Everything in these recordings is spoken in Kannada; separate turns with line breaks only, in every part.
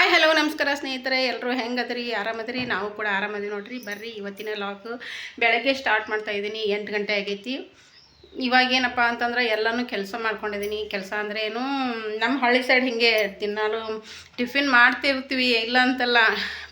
ಹಾಯ್ ಹಲೋ ನಮಸ್ಕಾರ ಸ್ನೇಹಿತರೆ, ಎಲ್ಲರೂ ಹೆಂಗದ್ರಿ? ಆರಾಮದ್ರಿ? ನಾವು ಕೂಡ ಆರಾಮದಿ ನೋಡ್ರಿ. ಬರ್ರಿ ಇವತ್ತಿನ ಲಾಗ್ ಬೆಳಗ್ಗೆ ಸ್ಟಾರ್ಟ್ ಮಾಡ್ತಾ ಇದ್ದೀನಿ. 8 ಗಂಟೆ ಆಗೈತಿ. ಇವಾಗೇನಪ್ಪ ಅಂತಂದ್ರೆ ಎಲ್ಲನೂ ಕೆಲಸ ಮಾಡ್ಕೊಂಡಿದ್ದೀನಿ. ಕೆಲಸ ಅಂದ್ರೆ ಏನು, ನಮ್ಮ ಹಳ್ಳಿ ಸೈಡ್ ಹಿಂಗೆ ದಿನಾಲು ಟಿಫಿನ್ ಮಾಡ್ತಿರ್ತೀವಿ, ಇಲ್ಲ ಅಂತಲ್ಲ.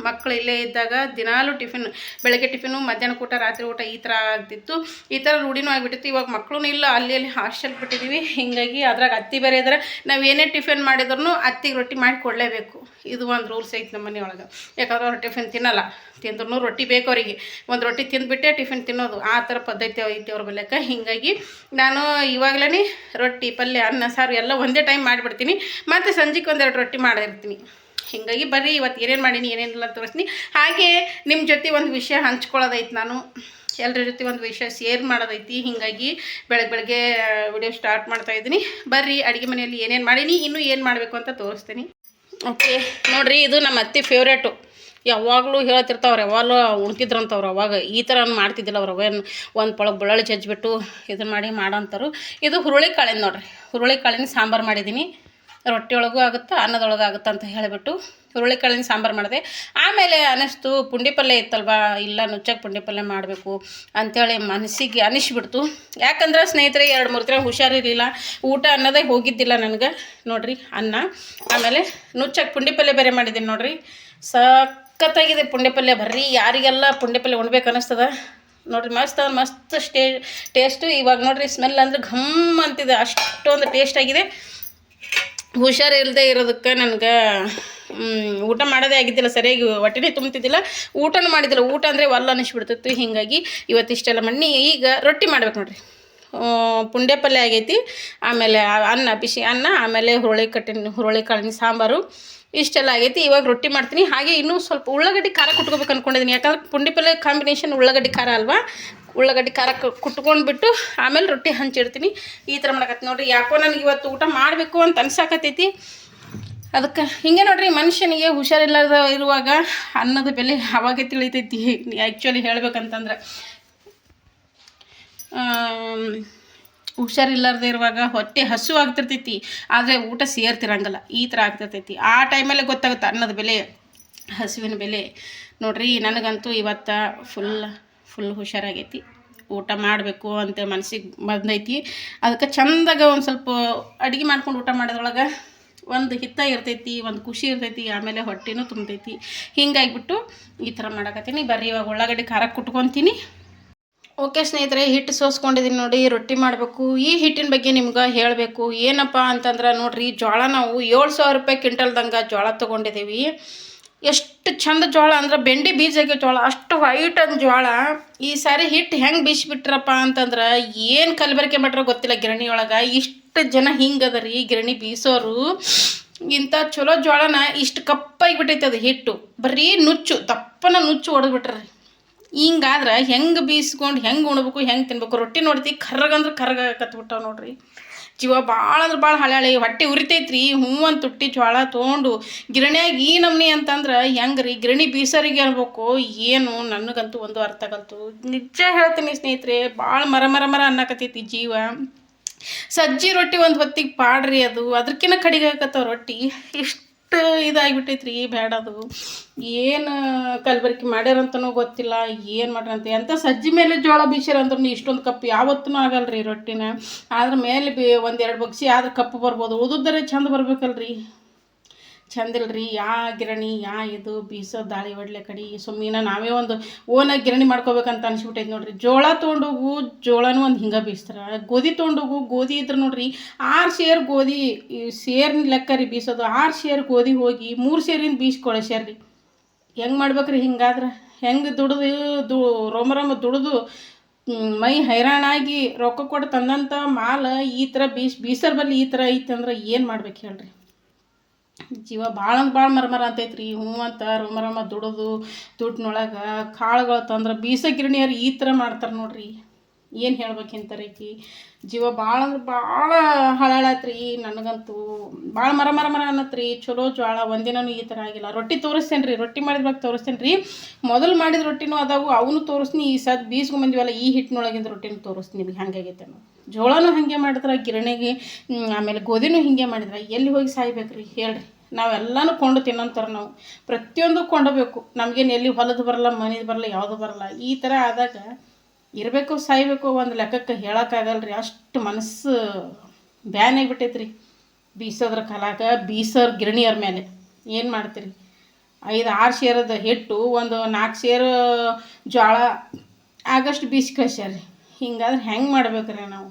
ಮಕ್ಕಳು ಇಲ್ಲೇ ಇದ್ದಾಗ ದಿನಾಲು ಟಿಫಿನ್, ಬೆಳಗ್ಗೆ ಟಿಫಿನು, ಮಧ್ಯಾಹ್ನ ಊಟ, ರಾತ್ರಿ ಊಟ ಈ ಥರ ಆಗ್ತಿತ್ತು. ಈ ಥರ ರೂಢಿನೂ ಆಗಿಬಿಟ್ಟಿತ್ತು. ಇವಾಗ ಮಕ್ಕಳು ಇಲ್ಲ, ಅಲ್ಲಿ ಹಾಸ್ಟೆಲ್ ಬಿಟ್ಟಿದ್ದೀವಿ. ಹೀಗಾಗಿ ಅದ್ರಾಗ ಅತ್ತಿ ಬೇರೆ ಇದ್ರೆ ನಾವು ಏನೇ ಟಿಫಿನ್ ಮಾಡಿದ್ರು ಅತ್ತಿಗೆ ರೊಟ್ಟಿ ಮಾಡಿ ಕೊಡಲೇಬೇಕು. ಇದು ಒಂದು ರೂಲ್ಸ್ ಐತೆ ನಮ್ಮ ಮನೆಯೊಳಗೆ. ಯಾಕಂದ್ರೆ ಅವ್ರು ಟಿಫಿನ್ ತಿನ್ನಲ್ಲ, ತಿಂದ್ರೂ ರೊಟ್ಟಿ ಬೇಕು ಅವರಿಗೆ. ಒಂದು ರೊಟ್ಟಿ ತಿಂದುಬಿಟ್ಟೆ ಟಿಫಿನ್ ತಿನ್ನೋದು, ಆ ಥರ ಪದ್ಧತಿ ಐತಿ ಅವ್ರ ಬಲ್ಯಕ್ಕೆ. ಹೀಗಾಗಿ ನಾನು ಇವಾಗಲೇ ರೊಟ್ಟಿ, ಪಲ್ಯ, ಅನ್ನ, ಸಾರು ಎಲ್ಲ ಒಂದೇ ಟೈಮ್ ಮಾಡಿಬಿಡ್ತೀನಿ. ಮತ್ತು ಸಂಜೆಗೆ ಒಂದೆರಡು ರೊಟ್ಟಿ ಮಾಡಿರ್ತೀನಿ. ಹೀಗಾಗಿ ಬರ್ರಿ ಇವತ್ತು ಏನೇನು ಮಾಡೀನಿ ಏನೇನಿಲ್ಲ ತೋರಿಸ್ತೀನಿ. ಹಾಗೆ ನಿಮ್ಮ ಜೊತೆ ಒಂದು ವಿಷಯ ಹಂಚ್ಕೊಳ್ಳೋದೈತೆ. ನಾನು ಎಲ್ಲರ ಜೊತೆ ಒಂದು ವಿಷಯ ಶೇರ್ ಮಾಡೋದೈತಿ. ಹೀಗಾಗಿ ಬೆಳಗ್ಗೆ ವಿಡಿಯೋ ಸ್ಟಾರ್ಟ್ ಮಾಡ್ತಾಯಿದ್ದೀನಿ. ಬರ್ರಿ ಅಡುಗೆ ಮನೆಯಲ್ಲಿ ಏನೇನು ಮಾಡೀನಿ, ಇನ್ನೂ ಏನು ಮಾಡಬೇಕು ಅಂತ ತೋರಿಸ್ತೀನಿ. ಓಕೆ ನೋಡಿರಿ, ಇದು ನಮ್ಮ ಅತ್ತೆ ಫೇವ್ರೇಟು. ಯಾವಾಗಲೂ ಹೇಳ್ತಿರ್ತಾವ್ರು, ಯಾವಾಗಲೂ ಉಣ್ತಿದ್ರಂತವ್ರು. ಅವಾಗ ಈ ಥರ ಮಾಡ್ತಿದ್ದಿಲ್ಲ ಅವ್ರು. ಅವೇನು ಒಂದು ಪಳಗೆ ಬೆಳ್ಳುಳ್ಳಿ ಜಜ್ಜಿಬಿಟ್ಟು ಇದನ್ನು ಮಾಡಿ ಮಾಡೋಂಥವ್ರು. ಇದು ಹುರುಳಿ ಕಾಳಿನ ನೋಡಿರಿ, ಹುರುಳಿ ಕಾಳಿನ ಸಾಂಬಾರು ಮಾಡಿದ್ದೀನಿ. ರೊಟ್ಟಿ ಒಳಗೂ ಆಗುತ್ತೆ, ಅನ್ನದೊಳಗೆ ಆಗುತ್ತೆ ಅಂತ ಹೇಳಿಬಿಟ್ಟು ಹುರುಳಿ ಕಾಳಿನ ಸಾಂಬಾರು ಮಾಡಿದೆ. ಆಮೇಲೆ ಅನ್ನಿಸ್ತು ಪುಂಡಿ ಪಲ್ಯ ಇತ್ತಲ್ವ, ಇಲ್ಲ ನುಚ್ಚಕ್ಕೆ ಪುಂಡಿ ಪಲ್ಯ ಮಾಡಬೇಕು ಅಂಥೇಳಿ ಮನಸ್ಸಿಗೆ ಅನಿಸ್ಬಿಡ್ತು. ಯಾಕಂದ್ರೆ ಸ್ನೇಹಿತರೆ 2-3 ದಿನ ಹುಷಾರಿರಲಿಲ್ಲ, ಊಟ ಅನ್ನೋದೇ ಹೋಗಿದ್ದಿಲ್ಲ ನನಗೆ. ನೋಡಿರಿ ಅನ್ನ, ಆಮೇಲೆ ನುಚ್ಚಕ್ಕೆ ಪುಂಡಿ ಪಲ್ಯ ಬೇರೆ ಮಾಡಿದ್ದೀನಿ. ನೋಡಿರಿ ಸಖತ್ತಾಗಿದೆ ಪುಂಡಿ ಪಲ್ಯ. ಬರ್ರಿ ಯಾರಿಗೆಲ್ಲ ಪುಂಡಿ ಪಲ್ಯ ಉಣ್ಬೇಕು ಅನ್ನಿಸ್ತದ ನೋಡಿರಿ. ಮಸ್ತ್ ಟೇಸ್ಟು. ಇವಾಗ ನೋಡಿರಿ ಸ್ಮೆಲ್ ಅಂದ್ರೆ ಘಮ್ ಅಂತಿದೆ, ಅಷ್ಟೊಂದು ಟೇಸ್ಟ್ ಆಗಿದೆ. ಹುಷಾರಿಲ್ಲದೆ ಇರೋದಕ್ಕೆ ನನಗೆ ಊಟ ಮಾಡೋದೇ ಆಗಿದ್ದಿಲ್ಲ, ಸರಿಯಾಗಿ ಹೊಟ್ಟೆನೇ ತುಂಬ್ತಿದ್ದಿಲ್ಲ, ಊಟನೂ ಮಾಡಿದ್ದಿಲ್ಲ. ಊಟ ಅಂದರೆ ಒಲ್ಲ ಅನ್ನಿಸ್ಬಿಡ್ತಿತ್ತು. ಹೀಗಾಗಿ ಇವತ್ತಿಷ್ಟೆಲ್ಲ ಮಾಡಿ ಈಗ ರೊಟ್ಟಿ ಮಾಡ್ಬೇಕು ನೋಡಿರಿ. ಪುಂಡಿ ಪಲ್ಯ ಆಗೈತಿ, ಆಮೇಲೆ ಅನ್ನ, ಬಿಸಿ ಅನ್ನ, ಆಮೇಲೆ ಹುರುಳಿ ಕಾಳಿನ ಸಾಂಬಾರು, ಇಷ್ಟೆಲ್ಲ ಆಗೈತಿ. ಇವಾಗ ರೊಟ್ಟಿ ಮಾಡ್ತೀನಿ. ಹಾಗೆ ಇನ್ನೂ ಸ್ವಲ್ಪ ಉಳ್ಳಾಗಡ್ಡಿ ಖಾರ ಕುಟ್ಕೋಬೇಕು ಅಂದ್ಕೊಂಡಿದ್ದೀನಿ. ಯಾಕಂದ್ರೆ ಪುಂಡಿ ಪಲ್ಯ ಕಾಂಬಿನೇಷನ್ ಉಳ್ಳಾಗಡ್ಡಿ ಖಾರ ಅಲ್ವಾ. ಉಳ್ಳಾಗಡ್ಡಿ ಖಾರ ಕುಟ್ಕೊಂಡ್ಬಿಟ್ಟು ಆಮೇಲೆ ರೊಟ್ಟಿ ಹಂಚಿಡ್ತೀನಿ. ಈ ಥರ ಮಾಡಕತ್ತಿ ನೋಡಿರಿ. ಯಾಕೋ ನನಗೆ ಇವತ್ತು ಊಟ ಮಾಡಬೇಕು ಅಂತ ಅನ್ಸಾಕತ್ತೈತಿ. ಅದಕ್ಕೆ ಹಿಂಗೆ ನೋಡಿರಿ, ಮನುಷ್ಯನಿಗೆ ಹುಷಾರಿಲ್ಲದ ಇರುವಾಗ ಅನ್ನದ ಬೆಲೆ ಅವಾಗೆ ತಿಳಿತೈತಿ. ಆ್ಯಕ್ಚುಲಿ ಹೇಳ್ಬೇಕಂತಂದ್ರೆ ಹುಷಾರಿಲ್ಲದೆ ಇರುವಾಗ ಹೊಟ್ಟೆ ಹಸು ಆಗ್ತಿರ್ತೈತಿ, ಆದರೆ ಊಟ ಸೇರ್ತಿರಂಗಲ್ಲ. ಈ ಥರ ಆಗ್ತಿರ್ತೈತಿ. ಆ ಟೈಮಲ್ಲೇ ಗೊತ್ತಾಗುತ್ತೆ ಅನ್ನದ ಬೆಲೆ, ಹಸುವಿನ ಬೆಲೆ. ನೋಡಿರಿ ನನಗಂತೂ ಇವತ್ತು ಫುಲ್ ಹುಷಾರಾಗೈತಿ. ಊಟ ಮಾಡಬೇಕು ಅಂತ ಮನಸ್ಸಿಗೆ ಬಂದೈತಿ. ಅದಕ್ಕೆ ಚಂದಾಗ ಒಂದು ಸ್ವಲ್ಪ ಅಡುಗೆ ಮಾಡ್ಕೊಂಡು ಊಟ ಮಾಡೋದ್ರೊಳಗೆ ಒಂದು ಹಿತ ಇರ್ತೈತಿ, ಒಂದು ಖುಷಿ ಇರ್ತೈತಿ, ಆಮೇಲೆ ಹೊಟ್ಟೆನೂ ತುಂಬತೈತಿ. ಹಿಂಗಾಗಿಬಿಟ್ಟು ಈ ಥರ ಮಾಡಕತ್ತೀನಿ. ಬರ್ರಿ ಇವಾಗ ಉಳ್ಳಾಗಡ್ಡಿ ಖಾರ ಕುಟ್ಕೊತೀನಿ. ಓಕೆ ಸ್ನೇಹಿತರೆ, ಹಿಟ್ಟು ಸೋಸ್ಕೊಂಡಿದ್ದೀನಿ ನೋಡಿ, ರೊಟ್ಟಿ ಮಾಡಬೇಕು. ಈ ಹಿಟ್ಟಿನ ಬಗ್ಗೆ ನಿಮ್ಗೆ ಹೇಳಬೇಕು. ಏನಪ್ಪ ಅಂತಂದ್ರೆ ನೋಡಿರಿ, ಜೋಳ ನಾವು 7,000 ರೂಪಾಯಿ ಕ್ವಿಂಟಲ್ದಂಗೆ ಜೋಳ ತೊಗೊಂಡಿದ್ದೀವಿ. ಎಷ್ಟು ಚಂದ ಜೋಳ ಅಂದ್ರೆ ಬೆಂಡಿ ಬೀಜಕ್ಕೆ ಜೋಳ, ಅಷ್ಟು ವೈಟ್ ಅಂದ ಜೋಳ. ಈ ಸಾರಿ ಹಿಟ್ಟು ಹೆಂಗೆ ಬೀಸಿಬಿಟ್ರಪ್ಪ ಅಂತಂದ್ರೆ ಏನು ಕಲಬೆರಕೆ ಮಾಡ್ರೋ ಗೊತ್ತಿಲ್ಲ ಗಿರಣಿಯೊಳಗೆ. ಇಷ್ಟು ಜನ ಹಿಂಗದ ರೀ ಗಿರಣಿ ಬೀಸೋರು. ಇಂಥ ಚಲೋ ಜೋಳನ ಇಷ್ಟು ಕಪ್ಪಾಗಿಬಿಟ್ಟೈತೆ ಅದು ಹಿಟ್ಟು. ಬರೀ ನುಚ್ಚು, ದಪ್ಪನ ನುಚ್ಚು ಹೊಡೆದ್ಬಿಟ್ರಿ. ಹಿಂಗಾದ್ರೆ ಹೆಂಗೆ ಬೀಸ್ಕೊಂಡು ಹೆಂಗೆ ಉಣ್ಬೇಕು, ಹೆಂಗೆ ತಿನ್ಬೇಕು. ರೊಟ್ಟಿ ನೋಡ್ತೀವಿ ಕರ್ರಗಂದ್ರೆ ಕತ್ಬಿಟ್ಟಾವ ನೋಡ್ರಿ. ಜೀವ ಭಾಳ ಅಂದ್ರೆ ಭಾಳ ಹಳೆ ಹೊಟ್ಟೆ ಉರಿತೈತ್ರಿ. ಅಂತ ತುಟ್ಟಿ ಜೋಳ ತೊಗೊಂಡು ಗಿರಣಿಯಾಗಿ ಈ ನಮ್ನಿ ಅಂತಂದ್ರೆ ಹೆಂಗೆ ರೀ ಗಿರಣಿ ಬೀಸರಿಗೆ ಹೇಳ್ಬೇಕು ಏನು, ನನಗಂತೂ ಒಂದು ಅರ್ಥ ಆಗಲ್ತು. ನಿಜ ಹೇಳ್ತೀನಿ ಸ್ನೇಹಿತರೆ, ಭಾಳ ಮರ ಅನ್ನಕತ್ತೈತಿ ಜೀವ. ಸಜ್ಜಿ ರೊಟ್ಟಿ ಒಂದು ಹೊತ್ತಿಗೆ ಪಾಡ್ರಿ, ಅದು ಅದಕ್ಕಿಂತ ಕಡಿಗೆ ಹಾಕತ್ತವ ರೊಟ್ಟಿ. ಇಷ್ಟು ಇದಾಗಿಬಿಟ್ಟೈತ್ರಿ ಬೇಡದು. ಏನು ಕಲಬೆರಕೆ ಮಾಡ್ಯಾರಂತನೂ ಗೊತ್ತಿಲ್ಲ, ಏನು ಮಾಡ್ರಂತೆ. ಅಂತ ಸಜ್ಜಿ ಮೇಲೆ ಜೋಳ ಬೀಸಿರಂದ್ರೂ ಇಷ್ಟೊಂದು ಕಪ್ಪು ಯಾವತ್ತೂ ಆಗಲ್ರಿ ರೊಟ್ಟಿನ. ಆದ್ರೆ ಮೇಲೆ 1-2 ಬಗ್ಸಿ ಆದ್ರೆ ಕಪ್ಪು ಬರ್ಬೋದು, ಉದುದರೆ ಚಂದ ಬರ್ಬೇಕಲ್ರಿ. ಚಂದಿಲ್ರಿ. ಗಿರಣಿ ಇದು ಬೀಸೋ ದಾಳಿ ಒಡ್ಲೆ ಕಡೆ ಸುಮ್ಮನೆ ನಾವೇ ಒಂದು ಓನಾಗಿ ಗಿರಣಿ ಮಾಡ್ಕೋಬೇಕಂತ ಅನ್ಸ್ಬಿಟ್ಟೈತೆ ನೋಡ್ರಿ. ಜೋಳ ತೊಗೊಂಡೋಗು ಜೋಳನೂ ಒಂದು ಹಿಂಗೆ ಬೀಸ್ತಾರೆ. ಗೋಧಿ ತೊಗೊಂಡೋಗು ಗೋಧಿ ಇದ್ರೆ ನೋಡ್ರಿ 6 ಸೇರು ಗೋಧಿ ಸೇರಿನ ಲೆಕ್ಕ ರೀ ಬೀಸೋದು. 6 ಸೇರು ಗೋಧಿ ಹೋಗಿ 3 ಸೇರಿನ ಬೀಸ್ಕೊಳಸ್ಯಾರ್ರಿ. ಹೆಂಗೆ ಮಾಡ್ಬೇಕ್ರಿ ಹಿಂಗಾದ್ರೆ? ಹೆಂಗೆ ರೋಮ ದುಡಿದು ಮೈ ಹೈರಾಣಾಗಿ ರೊಕ್ಕ ಕೊಟ್ಟು ತಂದಂಥ ಮಾಲ ಈ ಥರ ಬೀಸರ್ ಬಲ್ಲಿ ಈ ಥರ ಐತೆ ಅಂದ್ರೆ ಏನು ಮಾಡ್ಬೇಕು ಹೇಳ್ರಿ? ಜೀವ ಭಾಳ ಮರ ಅಂತೈತ್ರಿ. ಅಂತ ರೋಮ ದುಡಿದು ದುಡ್ಡಿನೊಳಗೆ ಕಾಳುಗಳು ತಂದ್ರೆ ಬೀಸ ಗಿರಣಿಯರು ಈ ಥರ ಮಾಡ್ತಾರೆ ನೋಡ್ರಿ. ಏನು ಹೇಳ್ಬೇಕಿಂತ ರೀತಿ ಜೀವ ಭಾಳ ಹಾಳಾತ್ರಿ. ನನಗಂತೂ ಭಾಳ ಮರ ಅನ್ನತ್ರಿ. ಚಲೋ ಜೋಳ ಒಂದಿನೂ ಈ ಥರ ಆಗಿಲ್ಲ. ರೊಟ್ಟಿ ತೋರಿಸ್ತೇನೆ ರೀ, ರೊಟ್ಟಿ ಮಾಡಿದ್ವಾಗ ತೋರಿಸ್ತೇನೆ ರೀ. ಮೊದಲು ಮಾಡಿದ ರೊಟ್ಟಿನೂ ಅದಾವು, ಅವನು ತೋರಿಸ್ತೀನಿ. ಈ ಸದ್ ಬೀಸ್ಕೊಂಬಂದಿವಲ್ಲ ಈ ಹಿಟ್ಟಿನೊಳಗಿಂದ ರೊಟ್ಟಿನೂ ತೋರಿಸ್ತೀನಿ ನಿಮಗೆ ಹಂಗಾಗೈತೆ. ಜೋಳನೂ ಹಾಗೆ ಮಾಡಿದ್ರೆ ಗಿರಣಿಗೆ, ಆಮೇಲೆ ಗೋಧಿನೂ ಹಿಂಗೆ ಮಾಡಿದ್ರೆ ಎಲ್ಲಿ ಹೋಗಿ ಸಾಯ್ಬೇಕ್ರಿ ಹೇಳ್ರಿ? ನಾವೆಲ್ಲನೂ ಕೊಂಡು ತಿನ್ನೋಂಥವ್ರು ನಾವು. ಪ್ರತಿಯೊಂದು ಕೊಂಡಬೇಕು. ನಮಗೇನು ಎಲ್ಲಿ ಹೊಲದು ಬರಲ್ಲ, ಮನೆದು ಬರಲ್ಲ, ಯಾವುದು ಬರಲ್ಲ. ಈ ಥರ ಆದಾಗ ಇರಬೇಕು ಸಾಯಬೇಕು ಒಂದು ಲೆಕ್ಕಕ್ಕೆ ಹೇಳೋಕ್ಕಾಗಲ್ಲ ರೀ. ಅಷ್ಟು ಮನಸ್ಸು ಬ್ಯಾನಾಗಿಬಿಟ್ಟೈತೆ ರೀ ಬೀಸೋದ್ರ ಕಾಲಾಗ, ಬೀಸೋರು ಗಿರಣಿಯವ್ರ ಮೇಲೆ. ಏನು ಮಾಡ್ತೀರಿ? 5-6 ಸೇರದ ಹಿಟ್ಟು, ಒಂದು 4 ಸೇರು ಜೋಳ ಆಗಷ್ಟು ಬೀಸಿ ಕಳ್ಸ್ಯಾರ. ಹಿಂಗಾದ್ರೆ ಹೆಂಗೆ ಮಾಡ್ಬೇಕ್ರಿ ನಾವು?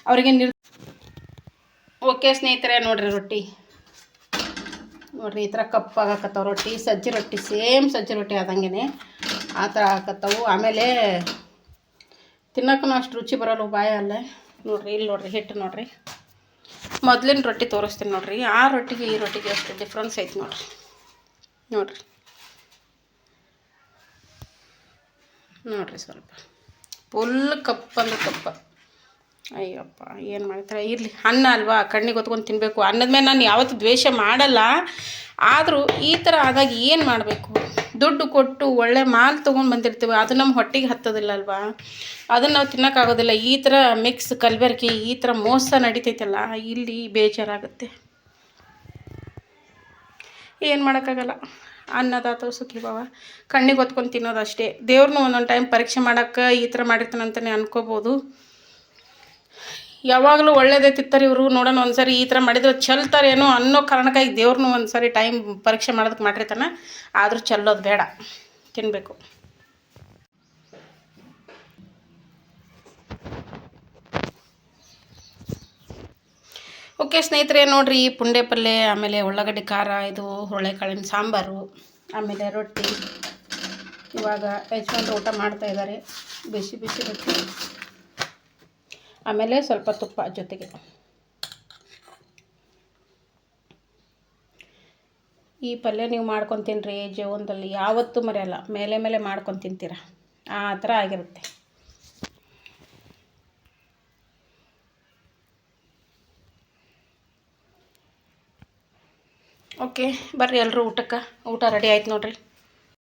ಅವ್ರಿಗೆ ಓಕೆ ಸ್ನೇಹಿತರೆ, ನೋಡಿರಿ ರೊಟ್ಟಿ ನೋಡಿರಿ ಈ ಥರ ಕಪ್ಪಾಗಕತ್ತವ ರೊಟ್ಟಿ. ಸಜ್ಜಿ ರೊಟ್ಟಿ ಸೇಮ್ ಸಜ್ಜಿ ರೊಟ್ಟಿ ಆದಂಗೆ ಆ ಥರ ಆಗತ್ತವು. ಆಮೇಲೆ ತಿನ್ನೋಕ್ಕೂ ಅಷ್ಟು ರುಚಿ ಬರೋಲ್ಲ ಬಾಯಲ್ಲೇ. ನೋಡಿರಿ ಇಲ್ಲಿ ನೋಡಿರಿ ಹಿಟ್ಟು ನೋಡಿರಿ. ಮೊದಲಿನ ರೊಟ್ಟಿ ತೋರಿಸ್ತೀನಿ ನೋಡಿರಿ. ಆ ರೊಟ್ಟಿಗೆ ಈ ರೊಟ್ಟಿಗೆ ಅಷ್ಟು ಡಿಫ್ರೆನ್ಸ್ ಐತೆ ನೋಡಿರಿ. ನೋಡಿರಿ ಸ್ವಲ್ಪ ಫುಲ್ ಕಪ್ ಅಂದ್ರೆ ಕಪ್ಪ. ಅಯ್ಯಪ್ಪ ಏನು ಮಾಡ್ತಾರೆ, ಇರಲಿ. ಅನ್ನ ಅಲ್ವಾ, ಕಣ್ಣಿಗೆ ಹೊತ್ಕೊಂಡು ತಿನ್ನಬೇಕು. ಅನ್ನದ ಮೇಲೆ ನಾನು ಯಾವತ್ತೂ ದ್ವೇಷ ಮಾಡಲ್ಲ. ಆದರೂ ಈ ಥರ ಆದಾಗ ಏನು ಮಾಡಬೇಕು? ದುಡ್ಡು ಕೊಟ್ಟು ಒಳ್ಳೆ ಮಾಲ್ ತೊಗೊಂಡು ಬಂದಿರ್ತೀವಿ, ಅದು ನಮ್ಮ ಹೊಟ್ಟೆಗೆ ಹತ್ತೋದಿಲ್ಲ ಅಲ್ವಾ? ಅದನ್ನು ನಾವು ತಿನ್ನೋಕ್ಕಾಗೋದಿಲ್ಲ. ಈ ಥರ ಮಿಕ್ಸ್ ಕಲಬೆರಕೆ, ಈ ಥರ ಮೋಸ ನಡೀತೈತಲ್ಲ, ಇಲ್ಲಿ ಬೇಜಾರಾಗುತ್ತೆ. ಏನು ಮಾಡೋಕ್ಕಾಗಲ್ಲ. ಅನ್ನದಾತ ಸುಖಿ ಭಾವ, ಕಣ್ಣಿಗೆ ಹೊತ್ಕೊಂಡು ತಿನ್ನೋದು ಅಷ್ಟೇ. ದೇವ್ರನ್ನೂ ಒಂದೊಂದು ಟೈಮ್ ಪರೀಕ್ಷೆ ಮಾಡೋಕ್ಕೆ ಈ ಥರ ಮಾಡಿರ್ತಾನಂತಲೇ ಅನ್ಕೋಬೋದು. ಯಾವಾಗಲೂ ಒಳ್ಳೇದೇ ತಿತ್ತಾರೆ ಇವರು. ನೋಡೋಣ ಒಂದು ಸಾರಿ ಈ ಥರ ಮಾಡಿದ್ರೆ ಚೆಲ್ತಾರೇನೋ ಅನ್ನೋ ಕಾರಣಕ್ಕಾಗಿ ದೇವ್ರನ್ನೂ ಒಂದು ಸಾರಿ ಟೈಮ್ ಪರೀಕ್ಷೆ ಮಾಡೋದಕ್ಕೆ ಮಾಡಿರ್ತಾನೆ. ಆದರೂ ಚೆಲ್ಲೋದು ಬೇಡ, ತಿನ್ನಬೇಕು. ಓಕೆ ಸ್ನೇಹಿತರೆ, ನೋಡಿರಿ ಪುಂಡೆ ಪಲ್ಯ, ಆಮೇಲೆ ಉಳ್ಳಾಗಡ್ಡಿ ಖಾರ, ಇದು ಹುರುಳಿಕಾಳಿನ ಸಾಂಬಾರು, ಆಮೇಲೆ ರೊಟ್ಟಿ. ಇವಾಗ ಯಜಮಾನ್ರು ಊಟ ಮಾಡ್ತಾಯಿದ್ದಾರೆ. ಬಿಸಿ ಬಿಸಿ ರೊಟ್ಟಿ, ಆಮೇಲೆ ಸ್ವಲ್ಪ ತುಪ್ಪ ಜೊತೆಗೆ. ಈ ಪಲ್ಯ ನೀವು ಮಾಡ್ಕೊಂಡು ತಿನ್ನಿರಿ, ಜೀವನದಲ್ಲಿ ಯಾವತ್ತೂ ಮರೆಯಲ್ಲ. ಮೇಲೆ ಮಾಡ್ಕೊಂಡು ತಿಂತೀರ, ಆ ಥರ ಆಗಿರುತ್ತೆ. ಓಕೆ ಬರ್ರಿ ಎಲ್ಲರೂ ಊಟಕ್ಕೆ. ಊಟ ರೆಡಿ ಆಯ್ತು ನೋಡಿರಿ.